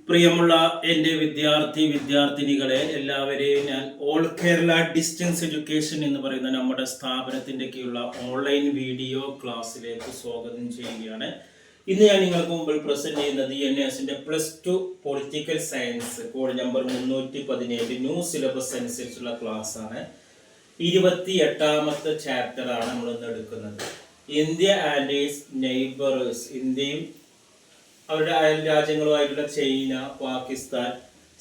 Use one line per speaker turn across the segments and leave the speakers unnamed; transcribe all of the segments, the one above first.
പ്രിയമുള്ള എൻ്റെ വിദ്യാർത്ഥിനികളെ എല്ലാവരെയും ഞാൻ ഓൾ കേരള ഡിസ്റ്റൻസ് എഡ്യൂക്കേഷൻ എന്ന് പറയുന്ന നമ്മുടെ സ്ഥാപനത്തിൻ്റെ കീഴിലുള്ള ഓൺലൈൻ വീഡിയോ ക്ലാസ്സിലേക്ക് സ്വാഗതം ചെയ്യുകയാണ്. ഇന്ന് ഞാൻ നിങ്ങൾക്ക് മുമ്പിൽ പ്രസന്റ് ചെയ്യുന്നത് NASന്റെ +2 political science code number 317 new syllabus അനുസരിച്ചുള്ള ക്ലാസ് ആണ്. 28ാമത്തെ ചാപ്റ്റർ ആണ് നമ്മൾ ഇന്ന് എടുക്കുന്നത്. ഇന്ത്യ ആൻഡ് ഈസ് നെയ്ബേഴ്സ്, ഇന്ത്യയും അവരുടെ അയൽ രാജ്യങ്ങളുമായിട്ടുള്ള ചൈന, പാകിസ്ഥാൻ,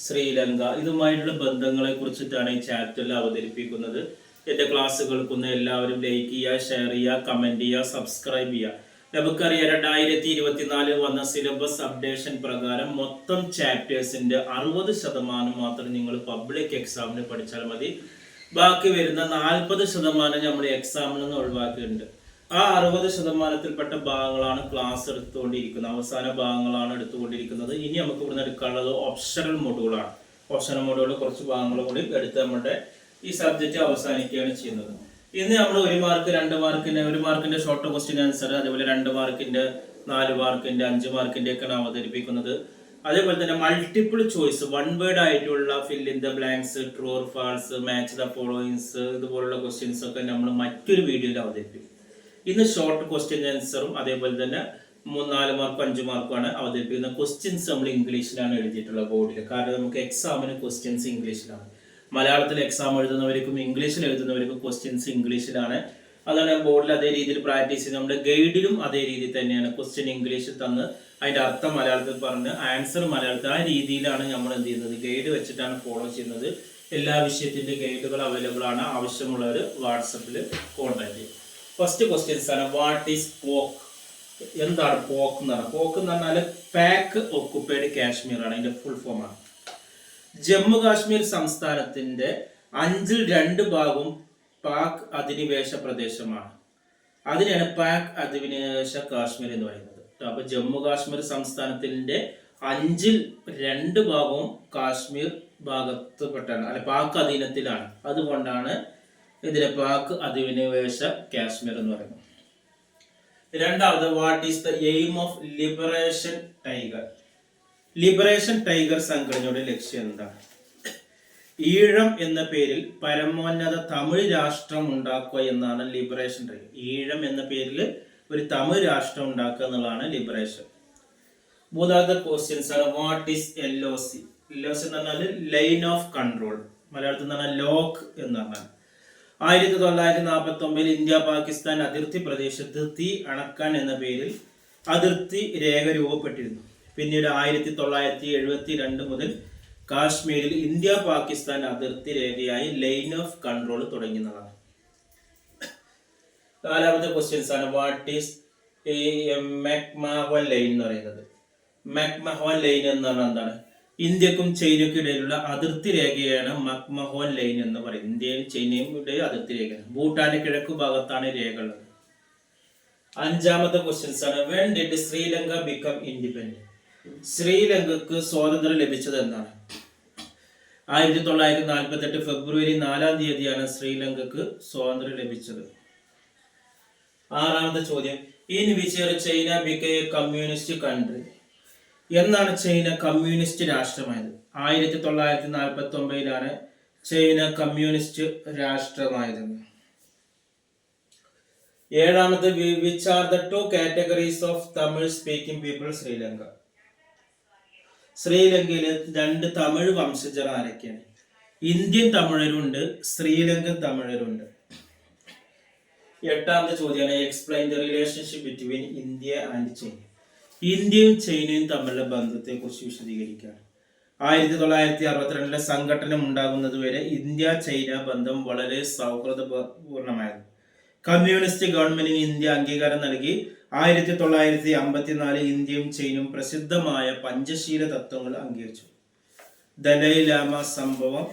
ശ്രീലങ്ക ഇതുമായിട്ടുള്ള ബന്ധങ്ങളെ കുറിച്ചിട്ടാണ് ഈ ചാപ്റ്ററിൽ അവതരിപ്പിക്കുന്നത്. എൻ്റെ ക്ലാസ് കേൾക്കുന്ന എല്ലാവരും ലൈക്ക് ചെയ്യുക, ഷെയർ ചെയ്യുക, കമൻറ്റ് ചെയ്യുക, സബ്സ്ക്രൈബ് ചെയ്യുക. നമുക്കറിയാം 2024 വന്ന സിലബസ് അപ്ഡേഷൻ പ്രകാരം മൊത്തം ചാപ്റ്റേഴ്സിൻ്റെ 60% മാത്രം നിങ്ങൾ പബ്ലിക് എക്സാമിന് പഠിച്ചാൽ മതി. ബാക്കി വരുന്ന 40% നമ്മൾ എക്സാമിൽ നിന്ന് ഒഴിവാക്കിയിട്ടുണ്ട്. ആ 60%ത്തിൽപ്പെട്ട ഭാഗങ്ങളാണ് ക്ലാസ് എടുത്തുകൊണ്ടിരിക്കുന്നത്, അവസാന ഭാഗങ്ങളാണ് എടുത്തുകൊണ്ടിരിക്കുന്നത്. ഇനി നമുക്ക് ഇവിടുന്ന് എടുക്കാനുള്ളത് ഓപ്ഷണൽ മൊഡ്യൂളാണ്. ഓപ്ഷണൽ മൊഡ്യൂൾ കുറച്ച് ഭാഗങ്ങൾ കൂടി എടുത്ത് നമ്മുടെ ഈ സബ്ജക്റ്റ് അവസാനിക്കുകയാണ് ചെയ്യുന്നത്. ഇന്ന് നമ്മൾ 1 മാർക്ക് 2 മാർക്കിന്റെ 1 മാർക്കിന്റെ ഷോർട്ട് ക്വസ്റ്റ്യൻ ആൻസർ, അതേപോലെ 2 മാർക്കിന്റെ 4 മാർക്കിന്റെ 5 മാർക്കിന്റെ ഒക്കെയാണ് അവതരിപ്പിക്കുന്നത്. അതേപോലെ തന്നെ മൾട്ടിപ്പിൾ ചോയ്സ് 1 വേർഡ് ആയിട്ടുള്ള fill in the blanks, true or false, match the followings ഇതുപോലുള്ള ക്വസ്റ്റ്യൻസ് ഒക്കെ നമ്മൾ മറ്റൊരു വീഡിയോയിൽ അവതരിപ്പിക്കും. ഇന്ന് ഷോർട്ട് ക്വസ്റ്റ്യൻ ആൻസറും അതേപോലെ തന്നെ 4 മാർക്കും 5 മാർക്കുമാണ് അവതരിപ്പിക്കുന്ന. ക്വസ്റ്റ്യൻസ് നമ്മൾ ഇംഗ്ലീഷിലാണ് എഴുതിയിട്ടുള്ള ബോർഡിൽ. കാരണം നമുക്ക് എക്സാമിന് ക്വസ്റ്റ്യൻസ് ഇംഗ്ലീഷിലാണ്. മലയാളത്തിൽ എക്സാം എഴുതുന്നവർക്കും ഇംഗ്ലീഷിൽ എഴുതുന്നവർക്കും ക്വസ്റ്റ്യൻസ് ഇംഗ്ലീഷിലാണ്. അതാണ് ബോർഡിൽ അതേ രീതിയിൽ പ്രാക്ടീസ് ചെയ്ത് നമ്മുടെ ഗൈഡിലും അതേ രീതിയിൽ തന്നെയാണ്. ക്വസ്റ്റ്യൻ ഇംഗ്ലീഷിൽ തന്ന് അതിൻ്റെ അർത്ഥം മലയാളത്തിൽ പറഞ്ഞ് ആൻസർ മലയാളത്തിൽ, ആ രീതിയിലാണ് നമ്മൾ എന്ത് ചെയ്യുന്നത്, ഗൈഡ് വെച്ചിട്ടാണ് ഫോളോ ചെയ്യുന്നത്. എല്ലാ വിഷയത്തിൻ്റെ ഗൈഡുകൾ അവൈലബിൾ ആണ്. ആവശ്യമുള്ളവർ വാട്സപ്പിൽ കോൺടാക്ട് ചെയ്യും. ഫസ്റ്റ് ക്വസ്റ്റ്യൻസ് ആണ്, വാട്ട് ഈസ് പോക്ക്? എന്താണ് പോക്ക് എന്ന് പറഞ്ഞാൽ? പോക്ക് എന്ന് പറഞ്ഞാൽ പാക് ഒക്കുപ്പൈഡ് കാശ്മീർ ആണ്, അതിന്റെ ഫുൾ ഫോം ആണ്. ജമ്മു കാശ്മീർ സംസ്ഥാനത്തിന്റെ 2 ഭാഗവും പാക് അധിനിവേശ പ്രദേശമാണ്. അതിനെയാണ് പാക് അധിനിവേശ കാശ്മീർ എന്ന് പറയുന്നത്. അപ്പൊ ജമ്മു കാശ്മീർ സംസ്ഥാനത്തിന്റെ 2 ഭാഗവും കാശ്മീർ ഭാഗത്ത് പെട്ടാണ്, അല്ലെ പാക് അധീനത്തിലാണ്. അതുകൊണ്ടാണ് ഇതിലെ പാക് അധിനിവേശ കാശ്മീർ എന്ന് പറയുന്നത്. രണ്ടാമത്, what is the aim of liberation tiger? Liberation tiger സംഘടനയുടെ ലക്ഷ്യം എന്താണ്? ഈഴം എന്ന പേരിൽ പരമോന്നത തമിഴ് രാഷ്ട്രം ഉണ്ടാക്കുക എന്നാണ് ലിബറേഷൻ ടൈഗർ. ഈഴം എന്ന പേരിൽ ഒരു തമിഴ് രാഷ്ട്രം ഉണ്ടാക്കുക എന്നുള്ളതാണ് ലിബറേഷൻ. മൂന്നാമത്തെ ക്വസ്റ്റ്യൻസ് ആണ്, വാട്ട് ഈസ് LOC? LOC എന്ന് പറഞ്ഞാൽ ലൈൻ ഓഫ് കൺട്രോൾ, മലയാളത്തിൽ എന്ന് പറഞ്ഞാൽ ലോക്ക് എന്ന് പറഞ്ഞാൽ. 1949 ഇന്ത്യ പാകിസ്ഥാൻ അതിർത്തി പ്രദേശത്ത് തീ അണക്കാൻ എന്ന പേരിൽ അതിർത്തി രേഖ രൂപപ്പെട്ടിരുന്നു. പിന്നീട് 1972 മുതൽ കാശ്മീരിൽ ഇന്ത്യ പാകിസ്ഥാൻ അതിർത്തി രേഖയായി ലൈൻ ഓഫ് കൺട്രോൾ തുടങ്ങുന്നതാണ്. നാലാമത്തെ ക്വസ്റ്റ്യൻസ് ആണ്, വാട്ട് ഈസ് മെക്മഹോൻ ലൈൻ എന്ന് പറയുന്നത്? മെക്മഹോൻ ലൈൻ എന്ന് പറഞ്ഞാൽ എന്താണ്? ഇന്ത്യക്കും ചൈനയ്ക്കും ഇടയിലുള്ള അതിർത്തി രേഖയാണ് മക്മഹോൻ ലൈൻ എന്ന് പറയുന്നത്. ഇന്ത്യയും ചൈനയും ഇടയിൽ അതിർത്തി രേഖയാണ്. ഭൂട്ടാന്റെ കിഴക്കു ഭാഗത്താണ് രേഖ ഉള്ളത്. അഞ്ചാമത്തെ ക്വസ്റ്റ്യൻസ് ആണ്, when did Sri Lanka become independent? ശ്രീലങ്കക്ക് സ്വാതന്ത്ര്യം ലഭിച്ചത് എന്നാണ്? 1948 ഫെബ്രുവരി 4 ശ്രീലങ്കക്ക് സ്വാതന്ത്ര്യം ലഭിച്ചത്. ആറാമത്തെ ചോദ്യം, in which year China become a communist country? എന്നാണ് ചൈന കമ്മ്യൂണിസ്റ്റ് രാഷ്ട്രമായത്? 1949 ചൈന കമ്മ്യൂണിസ്റ്റ് രാഷ്ട്രമായത്. ഏഴാമത്, which are the 2 categories of Tamil speaking people Sri Lanka? ശ്രീലങ്കയിൽ 2 തമിഴ് വംശജർ ആരൊക്കെയാണ്? ഇന്ത്യൻ തമിഴരുണ്ട്, ശ്രീലങ്കൻ തമിഴരുണ്ട്. എട്ടാമത്തെ ചോദ്യമാണ്, explain the relationship between India and China? ഇന്ത്യയും ചൈനയും തമ്മിലുള്ള ബന്ധത്തെ കുറിച്ച് വിശദീകരിക്കുകയാണ്. 1962 സംഘടനം ഉണ്ടാകുന്നത് വരെ ഇന്ത്യ ചൈന ബന്ധം വളരെ സൗഹൃദപൂർണമായിരുന്നു. കമ്മ്യൂണിസ്റ്റ് ഗവൺമെന്റിന് ഇന്ത്യ അംഗീകാരം നൽകി. 1954 ഇന്ത്യയും ചൈനയും പ്രസിദ്ധമായ പഞ്ചശീല തത്വങ്ങൾ അംഗീകരിച്ചു. ദലൈ ലാമ സംഭവം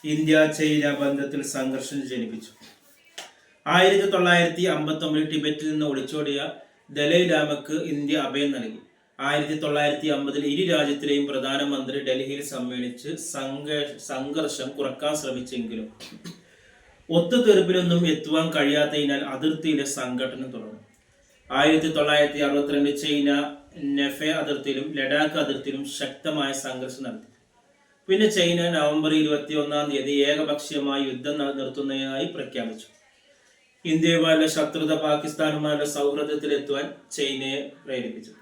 ഇന്ത്യ ചൈന ബന്ധത്തിൽ സംഘർഷം ജനിപ്പിച്ചു. 1959 ടിബറ്റിൽ നിന്ന് ഒളിച്ചോടിയ ദലൈ ലാമക്ക് ഇന്ത്യ അഭയം നൽകി. 1950 ഇരു രാജ്യത്തിലെയും പ്രധാനമന്ത്രി ഡൽഹിയിൽ സമ്മേളിച്ച് സംഘർഷം കുറക്കാൻ ശ്രമിച്ചെങ്കിലും ഒത്തുതീർപ്പിലൊന്നും എത്തുവാൻ കഴിയാത്തതിനാൽ അതിർത്തിയിലെ സംഘടന തുടർന്നു. 1962 ചൈന നെഫെ അതിർത്തിയിലും ലഡാക്ക് അതിർത്തിയിലും ശക്തമായ സംഘർഷം നടത്തി. പിന്നെ ചൈന നവംബർ 21 ഏകപക്ഷീയമായി യുദ്ധം നിർത്തുന്നതിനായി പ്രഖ്യാപിച്ചു. ഇന്ത്യയുമായുള്ള ശത്രുത പാകിസ്ഥാനുമായുള്ള സൗഹൃദത്തിലെത്തുവാൻ ചൈനയെ പ്രേരിപ്പിച്ചു.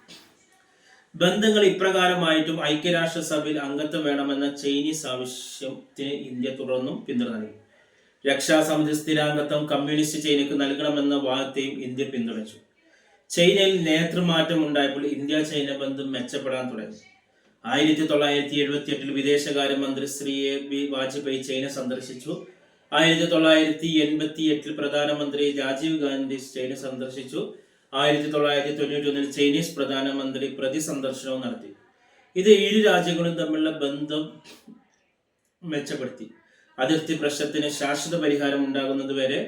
ബന്ധങ്ങൾ ഇപ്രകാരമായിട്ടും ഐക്യരാഷ്ട്രസഭയിൽ അംഗത്വം വേണമെന്ന ചൈനീസ് ആവശ്യത്തിന് ഇന്ത്യ തുടർന്നും പിന്തുണ നൽകി. രക്ഷാസമിതി സ്ഥിരാംഗത്വം കമ്മ്യൂണിസ്റ്റ് ചൈനയ്ക്ക് നൽകണമെന്ന വാദത്തെയും ഇന്ത്യ പിന്തുണച്ചു. ചൈനയിൽ നേതൃമാറ്റം ഉണ്ടായപ്പോൾ ഇന്ത്യ ചൈന ബന്ധം മെച്ചപ്പെടാൻ തുടങ്ങി. 1978 വിദേശകാര്യമന്ത്രി ശ്രീ എ.ബി. വാജ്പേയി ചൈന സന്ദർശിച്ചു. 1988 പ്രധാനമന്ത്രി രാജീവ് ഗാന്ധി ചൈന സന്ദർശിച്ചു. 1991 ചൈനീസ് പ്രധാനമന്ത്രി സന്ദർശനവും നടത്തി. ഇത് ഇരു രാജ്യങ്ങളും തമ്മിലുള്ള ബന്ധം മെച്ചപ്പെടുത്തി. അതിർത്തി പ്രശ്നത്തിന് ശാശ്വത പരിഹാരം ഉണ്ടാകുന്നതുവരെ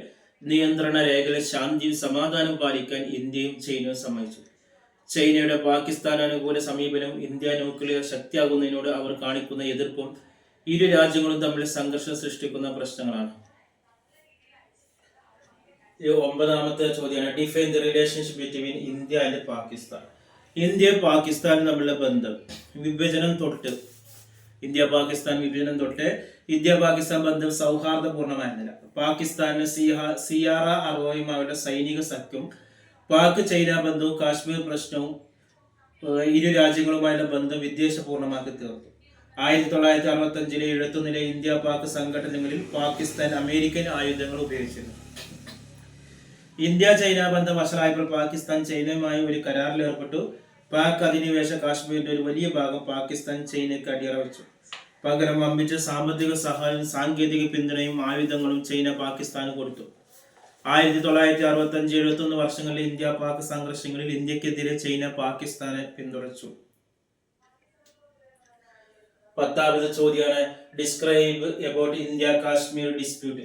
നിയന്ത്രണ രേഖയിൽ ശാന്തിയും സമാധാനവും പാലിക്കാൻ ഇന്ത്യയും ചൈനയും സമ്മതിച്ചു. ചൈനയുടെ പാകിസ്ഥാൻ അനുകൂല സമീപനവും ഇന്ത്യ ന്യൂക്ലിയർ ശക്തിയാകുന്നതിനോട് അവർ കാണിക്കുന്ന എതിർപ്പും ഇരു രാജ്യങ്ങളും തമ്മിൽ സംഘർഷം സൃഷ്ടിക്കുന്ന പ്രശ്നങ്ങളാണ്. 9ാമത്തെ ചോദ്യമാണ് define the relationship between India and Pakistan. India പാകിസ്ഥാനും തമ്മിലുള്ള ബന്ധം ഇന്ത്യ പാകിസ്ഥാൻ ബന്ധം സൗഹാർദ്ദപൂർണമായിരുന്നില്ല. പാകിസ്ഥാന് സിയാറ അറോയുമായുള്ള സൈനിക സഖ്യം, പാക് ചൈന ബന്ധവും കാശ്മീർ പ്രശ്നവും ഇരു രാജ്യങ്ങളുമായുള്ള ബന്ധം വിദ്വേഷപൂർണമാക്കി തീർത്തു. 1965 71 ഇന്ത്യ പാക് സംഘടനകളിൽ പാകിസ്ഥാൻ അമേരിക്കൻ ആയുധങ്ങൾ ഉപയോഗിച്ചിരുന്നു. ഇന്ത്യ ചൈന ബന്ധം വഷളായപ്പോൾ പാകിസ്ഥാൻ ചൈനയുമായി ഒരു കരാറിൽ ഏർപ്പെട്ടു. പാക് അധിനിവേശ കാശ്മീരിന്റെ ഒരു വലിയ ഭാഗം പാകിസ്ഥാൻ ചൈനയ്ക്ക് അടിയറ വെച്ചു. പകരം വമ്പിച്ച സാമ്പത്തിക സഹായവും സാങ്കേതിക പിന്തുണയും ആയുധങ്ങളും ചൈന പാകിസ്ഥാന് കൊടുത്തു. 1965-71 വർഷങ്ങളിലെ ഇന്ത്യ പാക് സംഘർഷങ്ങളിൽ ഇന്ത്യക്കെതിരെ ചൈന പാകിസ്ഥാനെ പിന്തുണച്ചു. 10ാമത് ചോദ്യമാണ് describe about India Kashmir dispute.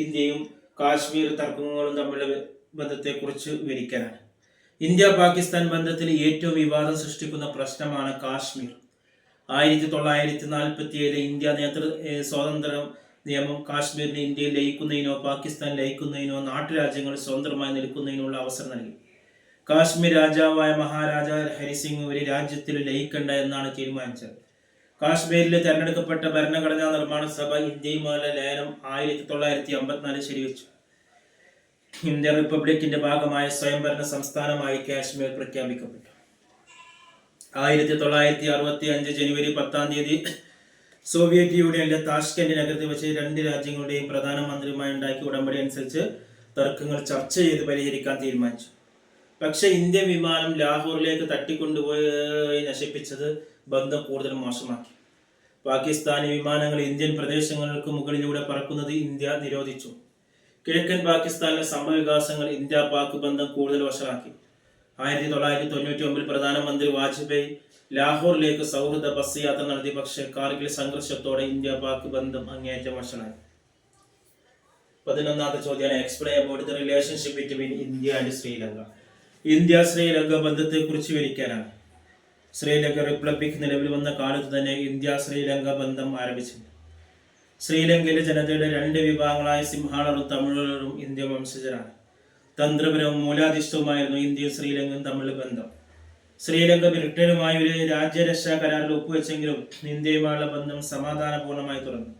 ഇന്ത്യയും കാശ്മീർ തർക്കങ്ങളും തമ്മിലുള്ള ബന്ധത്തെക്കുറിച്ച് വിവരിക്കാനാണ്. ഇന്ത്യ പാകിസ്ഥാൻ ബന്ധത്തിൽ ഏറ്റവും വിവാദം സൃഷ്ടിക്കുന്ന പ്രശ്നമാണ് കാശ്മീർ. 1947 ഇന്ത്യ സ്വാതന്ത്ര്യ നിയമം കാശ്മീരിന് ഇന്ത്യയിൽ ലയിക്കുന്നതിനോ പാകിസ്ഥാൻ ലയിക്കുന്നതിനോ നാട്ടുരാജ്യങ്ങൾ സ്വതന്ത്രമായി നിൽക്കുന്നതിനുള്ള അവസരം നൽകി. കാശ്മീർ രാജാവായ മഹാരാജ ഹരിസിംഗ് ഒരു രാജ്യത്തിൽ ലയിക്കണ്ട എന്നാണ് തീരുമാനിച്ചത്. കാശ്മീരിൽ തെരഞ്ഞെടുക്കപ്പെട്ട ഭരണഘടനാ നിർമ്മാണ സഭ ഇന്ത്യയുമായുള്ള ലയനം 1954 ശരിവെച്ചു. ഇന്ത്യൻ റിപ്പബ്ലിക്കിന്റെ ഭാഗമായ സ്വയംഭരണ സംസ്ഥാനമായി കാശ്മീർ പ്രഖ്യാപിക്കപ്പെട്ടു. 1965 ജനുവരി 10 സോവിയറ്റ് യൂണിയനിലെ താഷ്കെന്റ് നഗരത്തിൽ വെച്ച് രണ്ട് രാജ്യങ്ങളുടെയും പ്രധാനമന്ത്രിയുമായി ഉണ്ടാക്കിയ ഉടമ്പടി അനുസരിച്ച് തർക്കങ്ങൾ ചർച്ച ചെയ്ത് പരിഹരിക്കാൻ തീരുമാനിച്ചു. പക്ഷെ ഇന്ത്യൻ വിമാനം ലാഹോറിലേക്ക് തട്ടിക്കൊണ്ടുപോയി നശിപ്പിച്ചത് ബന്ധം കൂടുതൽ മോശമാക്കി. പാകിസ്ഥാനി വിമാനങ്ങൾ ഇന്ത്യൻ പ്രദേശങ്ങൾക്ക് മുകളിലൂടെ പറക്കുന്നത് ഇന്ത്യ നിരോധിച്ചു. കിഴക്കൻ പാകിസ്ഥാനിലെ സംഭവവികാസങ്ങൾ ഇന്ത്യ പാക് ബന്ധം കൂടുതൽ വഷളാക്കി. 1999 പ്രധാനമന്ത്രി വാജ്പേയി ലാഹോറിലേക്ക് സൗഹൃദ ബസ് യാത്ര നടത്തി. പക്ഷേ കാർഗിൽ സംഘർഷത്തോടെ ഇന്ത്യ പാക് ബന്ധം അങ്ങേയറ്റം വഷളായി. 11ാമത്തെ ചോദ്യമാണ് explain about the relationship between India and Sri Lanka. India Sri Lanka ബന്ധത്തെക്കുറിച്ച് വിവരിക്കാനാണ്. ശ്രീലങ്ക റിപ്പബ്ലിക് നിലവിൽ വന്ന കാലത്ത് തന്നെ ഇന്ത്യ ശ്രീലങ്ക ബന്ധം ആരംഭിച്ചു. ശ്രീലങ്കയിലെ ജനതയുടെ രണ്ട് വിഭാഗങ്ങളായ സിംഹാളറും തമിഴരും ഇന്ത്യ വംശജരാണ്. തന്ത്രപരവും മൂലാധിഷ്ഠവുമായിരുന്നു ഇന്ത്യയും ശ്രീലങ്കയും തമ്മിലുള്ള ബന്ധം. ശ്രീലങ്ക ബ്രിട്ടനുമായി ഒരു രാജ്യരക്ഷാ കരാറിൽ ഒപ്പുവെച്ചെങ്കിലും ഇന്ത്യയുമായുള്ള ബന്ധം സമാധാനപൂർണമായി തുടർന്നു.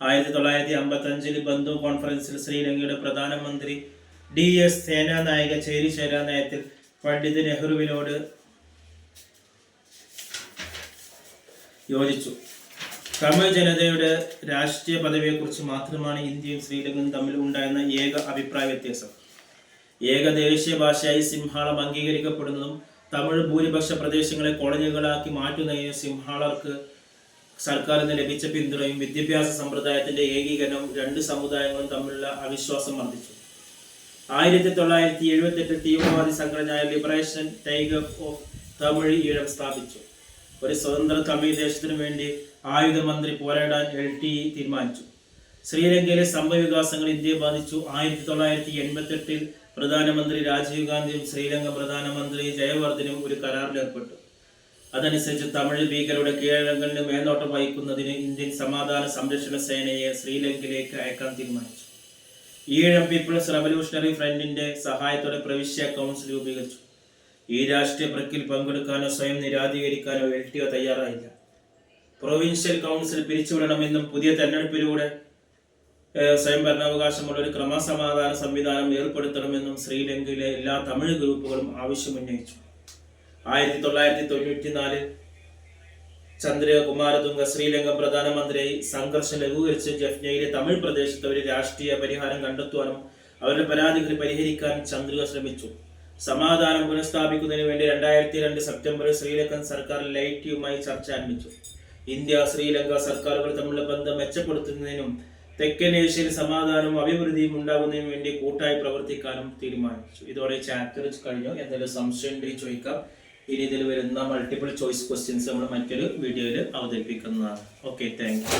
1955 ബന്ധു കോൺഫറൻസിൽ ശ്രീലങ്കയുടെ പ്രധാനമന്ത്രി DS സേനാനായക ചേരിചേരാ നയത്തിൽ പണ്ഡിറ്റ് നെഹ്റുവിനോട് യോജിച്ചു. തമിഴ് ജനതയുടെ രാഷ്ട്രീയ പദവിയെക്കുറിച്ച് മാത്രമാണ് ഇന്ത്യയും ശ്രീലങ്കയും തമ്മിൽ ഉണ്ടായിരുന്ന ഏക അഭിപ്രായ വ്യത്യാസം. ഏകദേശീയ ഭാഷയായി സിംഹാളം അംഗീകരിക്കപ്പെടുന്നതും തമിഴ് ഭൂരിപക്ഷ പ്രദേശങ്ങളെ കോളനികളാക്കി മാറ്റുന്നതിന് സിംഹാളർക്ക് സർക്കാരിൽ നിന്ന് ലഭിച്ച പിന്തുണയും വിദ്യാഭ്യാസ സമ്പ്രദായത്തിന്റെ ഏകീകരണവും രണ്ട് സമുദായങ്ങളും തമ്മിലുള്ള അവിശ്വാസം വർദ്ധിച്ചു. 1978 തീവ്രവാദി സംഘടനയായ liberation tiger of Tamil Eelam സ്ഥാപിച്ചു. ഒരു സ്വതന്ത്ര തമിഴ് ദേശത്തിനു വേണ്ടി ആയുധമന്ത്രി പോരാടാൻ LTE തീരുമാനിച്ചു. ശ്രീലങ്കയിലെ സംഭവവികാസങ്ങൾ ഇന്ത്യയെ ബാധിച്ചു. 1988 പ്രധാനമന്ത്രി രാജീവ് ഗാന്ധിയും ശ്രീലങ്ക പ്രധാനമന്ത്രി ജയവർദ്ധനും ഒരു കരാറിൽ ഏർപ്പെട്ടു. അതനുസരിച്ച് തമിഴ് ഭീകരരുടെ കീഴടങ്ങലിന് മേൽനോട്ടം വഹിക്കുന്നതിന് ഇന്ത്യൻ സമാധാന സംരക്ഷണ സേനയെ ശ്രീലങ്കയിലേക്ക് അയക്കാൻ തീരുമാനിച്ചു. ഈഴം പീപ്പിൾസ് റവല്യൂഷണറി ഫ്രണ്ടിന്റെ സഹായത്തോടെ പ്രവിശ്യ കൗൺസിൽ രൂപീകരിച്ചു. ഈ രാഷ്ട്രീയ പ്രക്രിയയിൽ പങ്കെടുക്കാനോ സ്വയം നിരാധീകരിക്കാനോ LTO തയ്യാറായില്ല. പ്രൊവിൻഷ്യൽ കൗൺസിൽ പിരിച്ചുവിടണമെന്നും പുതിയ തെരഞ്ഞെടുപ്പിലൂടെ സ്വയം ഭരണാവകാശമുള്ള ഒരു ക്രമസമാധാന സംവിധാനം ഏർപ്പെടുത്തണമെന്നും ശ്രീലങ്കയിലെ എല്ലാ തമിഴ് ഗ്രൂപ്പുകളും ആവശ്യമുന്നയിച്ചു. 1994 ചന്ദ്രിക കുമാരതുംഗ ശ്രീലങ്കൻ പ്രധാനമന്ത്രിയായി. സംഘർഷം ലഘൂകരിച്ച് ജഫ്നയിലെ തമിഴ് പ്രദേശത്ത് ഒരു രാഷ്ട്രീയ പരിഹാരം കണ്ടെത്തുവാനും അവരുടെ പരാതികൾ പരിഹരിക്കാനും ചന്ദ്രിക ശ്രമിച്ചു. സമാധാനം പുനഃസ്ഥാപിക്കുന്നതിന് വേണ്ടി 2002 സെപ്റ്റംബറിൽ ശ്രീലങ്കൻ സർക്കാർ LTOയുമായി ചർച്ച ആരംഭിച്ചു. ഇന്ത്യ ശ്രീലങ്ക സർക്കാരുകൾ തമ്മിലുള്ള ബന്ധം മെച്ചപ്പെടുത്തുന്നതിനും തെക്കൻ ഏഷ്യയിൽ സമാധാനവും അഭിവൃദ്ധിയും ഉണ്ടാകുന്നതിനും വേണ്ടി കൂട്ടായി പ്രവർത്തിക്കാനും തീരുമാനിച്ചു. ഇതോടെ ചാപ്റ്റർ കഴിഞ്ഞു. എന്തെങ്കിലും സംശയം ഉണ്ടെങ്കിൽ ചോദിക്കാം. ഇനി ഇതിൽ വരുന്ന മൾട്ടിപ്പിൾ ചോയ്സ് ക്വസ്റ്റ്യൻസ് നമ്മൾ മറ്റൊരു വീഡിയോയിൽ അവതരിപ്പിക്കുന്നതാണ്. Okay, thank you.